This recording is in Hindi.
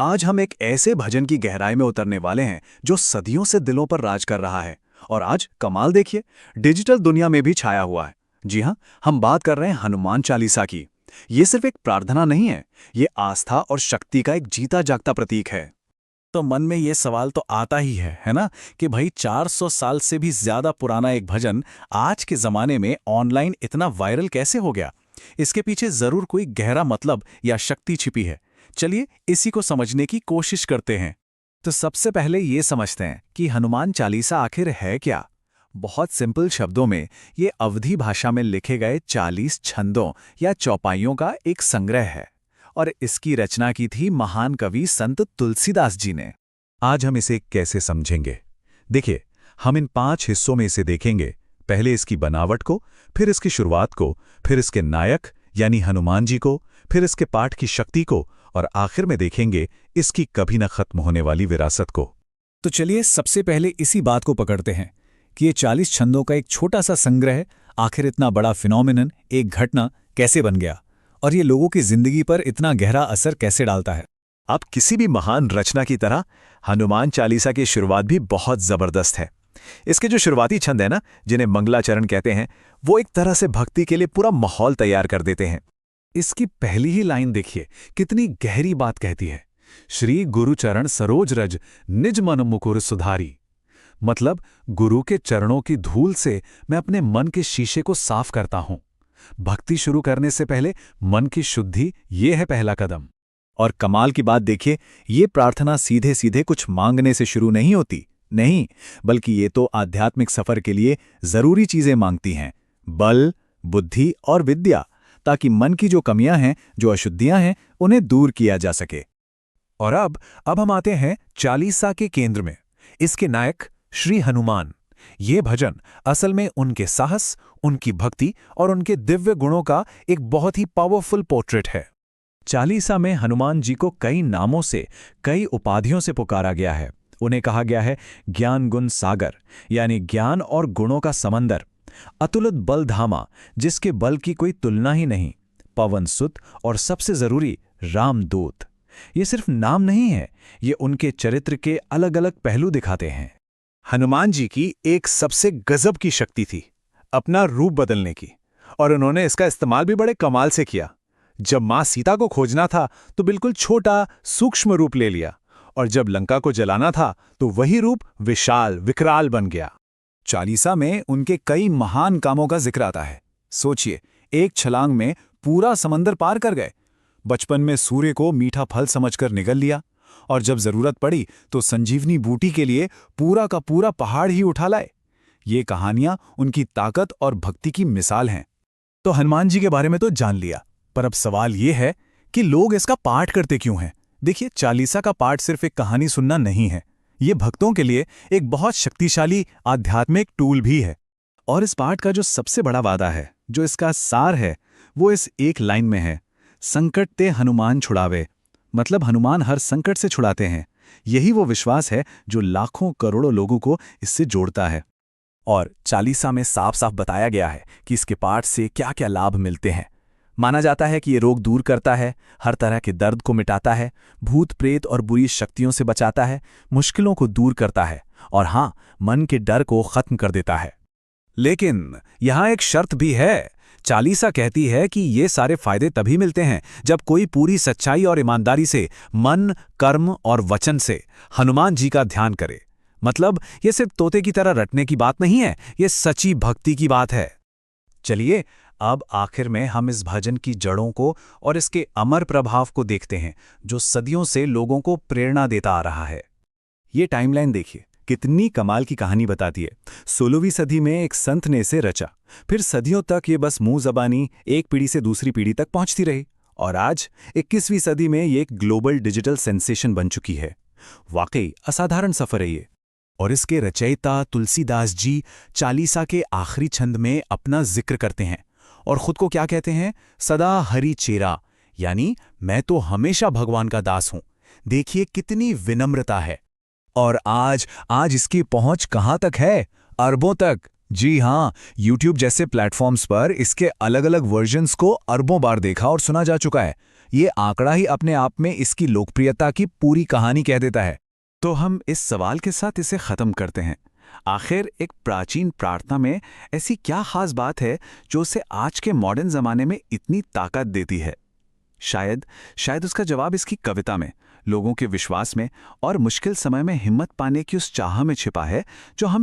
आज हम एक ऐसे भजन की गहराई में उतरने वाले हैं जो सदियों से दिलों पर राज कर रहा है। और आज कमाल देखिए, डिजिटल दुनिया में भी छाया हुआ है। जी हाँ, हम बात कर रहे हैं हनुमान चालीसा की। ये सिर्फ एक प्रार्थना नहीं है, ये आस्था और शक्ति का एक जीता जागता प्रतीक है। तो मन में ये सवाल तो आता ही है ना, कि भाई 400 साल से भी ज्यादा पुराना एक भजन आज के जमाने में ऑनलाइन इतना वायरल कैसे हो गया। इसके पीछे जरूर कोई गहरा मतलब या शक्ति छिपी है। चलिए इसी को समझने की कोशिश करते हैं। तो सबसे पहले ये समझते हैं कि हनुमान चालीसा आखिर है क्या। बहुत सिंपल शब्दों में ये अवधी भाषा में लिखे गए 40 छंदों या चौपाइयों का एक संग्रह है और इसकी रचना की थी महान कवि संत तुलसीदास जी ने। आज हम इसे कैसे समझेंगे? देखिए, हम इन 5 हिस्सों में इसे देखेंगे। पहले इसकी बनावट को, फिर इसकी शुरुआत को, फिर इसके नायक यानी हनुमान जी को, फिर इसके पाठ की शक्ति को और आखिर में देखेंगे इसकी कभी न खत्म होने वाली विरासत को। तो चलिए सबसे पहले इसी बात को पकड़ते हैं कि ये 40 छंदों का एक छोटा सा संग्रह आखिर इतना बड़ा फिनोमिनन, एक घटना कैसे बन गया और ये लोगों की जिंदगी पर इतना गहरा असर कैसे डालता है। अब किसी भी महान रचना की तरह हनुमान चालीसा की शुरुआत भी बहुत जबरदस्त है। इसके जो शुरुआती छंद है ना, जिन्हें मंगलाचरण कहते हैं, वो एक तरह से भक्ति के लिए पूरा माहौल तैयार कर देते हैं। इसकी पहली ही लाइन देखिए, कितनी गहरी बात कहती है। श्री गुरुचरण सरोज रज निज मन मुकुर सुधारी। मतलब गुरु के चरणों की धूल से मैं अपने मन के शीशे को साफ करता हूं। भक्ति शुरू करने से पहले मन की शुद्धि, ये है पहला कदम। और कमाल की बात देखिए, ये प्रार्थना सीधे सीधे कुछ मांगने से शुरू नहीं होती, नहीं, बल्कि ये तो आध्यात्मिक सफर के लिए जरूरी चीजें मांगती हैं। बल, बुद्धि और विद्या, ताकि मन की जो कमियां हैं, जो अशुद्धियां हैं, उन्हें दूर किया जा सके। और अब हम आते हैं चालीसा के केंद्र में, इसके नायक श्री हनुमान। ये भजन असल में उनके साहस, उनकी भक्ति और उनके दिव्य गुणों का एक बहुत ही पावरफुल पोर्ट्रेट है। चालीसा में हनुमान जी को कई नामों से, कई उपाधियों से पुकारा गया है। उन्हें कहा गया है ज्ञान गुण सागर, यानी ज्ञान और गुणों का समंदर। अतुलित बल धामा, जिसके बल की कोई तुलना ही नहीं। पवन सुत और सबसे जरूरी रामदूत। ये सिर्फ नाम नहीं है, ये उनके चरित्र के अलग अलग पहलू दिखाते हैं। हनुमान जी की एक सबसे गजब की शक्ति थी, अपना रूप बदलने की, और उन्होंने इसका इस्तेमाल भी बड़े कमाल से किया। जब मां सीता को खोजना था तो बिल्कुल छोटा सूक्ष्म रूप ले लिया, और जब लंका को जलाना था तो वही रूप विशाल विकराल बन गया। चालीसा में उनके कई महान कामों का जिक्र आता है। सोचिए, एक छलांग में पूरा समंदर पार कर गए, बचपन में सूर्य को मीठा फल समझकर निगल लिया, और जब जरूरत पड़ी तो संजीवनी बूटी के लिए पूरा का पूरा पहाड़ ही उठा लाए। ये कहानियां उनकी ताकत और भक्ति की मिसाल हैं। तो हनुमान जी के बारे में तो जान लिया, पर अब सवाल ये है कि लोग इसका पाठ करते क्यों हैं? देखिए, चालीसा का पाठ सिर्फ एक कहानी सुनना नहीं है, ये भक्तों के लिए एक बहुत शक्तिशाली आध्यात्मिक टूल भी है। और इस पाठ का जो सबसे बड़ा वादा है, जो इसका सार है, वो इस एक लाइन में है, संकट ते हनुमान छुड़ावे। मतलब हनुमान हर संकट से छुड़ाते हैं। यही वो विश्वास है जो लाखों करोड़ों लोगों को इससे जोड़ता है। और चालीसा में साफ साफ बताया गया है कि इसके पाठ से क्या क्या लाभ मिलते हैं। माना जाता है कि ये रोग दूर करता है, हर तरह के दर्द को मिटाता है, भूत प्रेत और बुरी शक्तियों से बचाता है, मुश्किलों को दूर करता है, और हाँ, मन के डर को खत्म कर देता है। लेकिन यहाँ एक शर्त भी है। चालीसा कहती है कि ये सारे फायदे तभी मिलते हैं जब कोई पूरी सच्चाई और ईमानदारी से, मन, कर्म और वचन से हनुमान जी का ध्यान करे। मतलब ये सिर्फ तोते की तरह रटने की बात नहीं है, ये सच्ची भक्ति की बात है। चलिए, अब आखिर में हम इस भजन की जड़ों को और इसके अमर प्रभाव को देखते हैं, जो सदियों से लोगों को प्रेरणा देता आ रहा है। ये टाइमलाइन देखिए, कितनी कमाल की कहानी बताती है। 16वीं सदी में एक संत ने इसे रचा, फिर सदियों तक ये बस मुंह जबानी एक पीढ़ी से दूसरी पीढ़ी तक पहुंचती रही, और आज 21वीं सदी में ये एक ग्लोबल डिजिटल सेंसेशन बन चुकी है। वाकई असाधारण सफर है ये। और इसके रचयिता तुलसीदास जी चालीसा के आखिरी छंद में अपना जिक्र करते हैं और खुद को क्या कहते हैं? सदा हरि चेरा, यानी मैं तो हमेशा भगवान का दास हूं। देखिए कितनी विनम्रता है। और आज इसकी पहुंच कहां तक है? अरबों तक। जी हाँ, YouTube जैसे प्लेटफॉर्म्स पर इसके अलग अलग वर्जन्स को अरबों बार देखा और सुना जा चुका है। ये आंकड़ा ही अपने आप में इसकी लोकप्रियता की पूरी कहानी कह देता है। तो हम इस सवाल के साथ इसे खत्म करते हैं। आखिर एक प्राचीन प्रार्थना में ऐसी क्या खास बात है जो उसे आज के मॉडर्न जमाने में इतनी ताकत देती है? शायद उसका जवाब इसकी कविता में, लोगों के विश्वास में और मुश्किल समय में हिम्मत पाने की उस चाह में छिपा है जो हम